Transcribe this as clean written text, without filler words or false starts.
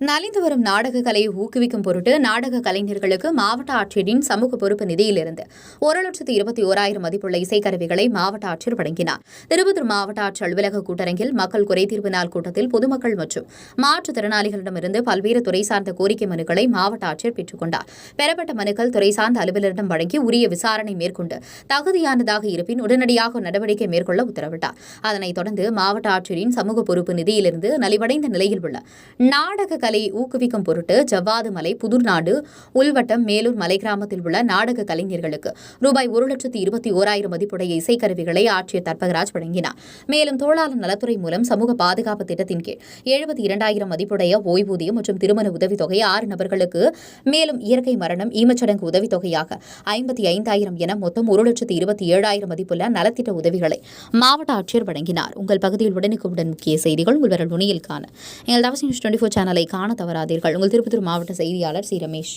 நலிந்து வரும் நாடக கலையை ஊக்குவிக்கும் பொருட்டு நாடக கலைஞர்களுக்கு மாவட்ட ஆட்சியரின் சமூக பொறுப்பு நிதியிலிருந்து 1,21,000 மதிப்புள்ள இசைக்கருவிகளை மாவட்ட ஆட்சியர் வழங்கினார். திருப்பத்தூர் மாவட்ட ஆட்சி அலுவலக கூட்டரங்கில் மக்கள் குறைதீர்வு நாள் கூட்டத்தில் பொதுமக்கள் மற்றும் மாற்றுத்திறனாளிகளிடமிருந்து பல்வேறு துறை சார்ந்த கோரிக்கை மனுக்களை மாவட்ட ஆட்சியர் பெற்றுக் கொண்டார். பெறப்பட்ட மனுக்கள் துறை சார்ந்த அலுவலரிடம் வழங்கி உரிய விசாரணை மேற்கொண்டு தகுதியானதாக இருப்பின் உடனடியாக நடவடிக்கை மேற்கொள்ள உத்தரவிட்டார். அதனைத் தொடர்ந்து மாவட்ட ஆட்சியரின் சமூக பொறுப்பு நிதியிலிருந்து நலிவடைந்த நிலையில் உள்ள நாடக கலையை ஊக்குவிக்கும் பொருட்டு ஜவ்வாது மலை, புதுநாடு உள்வட்டம், மேலூர் மலை கிராமத்தில் உள்ள நாடக கலைஞர்களுக்கு ரூபாய் 1,21,000 மதிப்புடைய இசைக்கருவிகளை ஆட்சியர் தர்பகராஜ் வழங்கினார். மேலும் தொழிலாளர் நலத்துறை மூலம் சமூக பாதுகாப்பு திட்டத்தின் கீழ் 72,000 மதிப்புடைய ஓய்வூதியம் மற்றும் திருமண உதவித்தொகை 6 நபர்களுக்கு, மேலும் இயற்கை மரணம், ஈமச்சடங்கு உதவித்தொகையாக 55,000 என மொத்தம் 1,27,000 மதிப்புள்ள நலத்திட்ட உதவிகளை மாவட்ட ஆட்சியர் வழங்கினார். உங்கள் பகுதியில் உடனுக்குடன் முக்கிய செய்திகள் உங்கள் விரல் நுனியில் காண எங்கள் தவசி நியூஸ் 24 சேனலை காண தவறாதீர்கள். உங்கள் திருப்பத்தூர் மாவட்ட செய்தியாளர் சி. ரமேஷ்.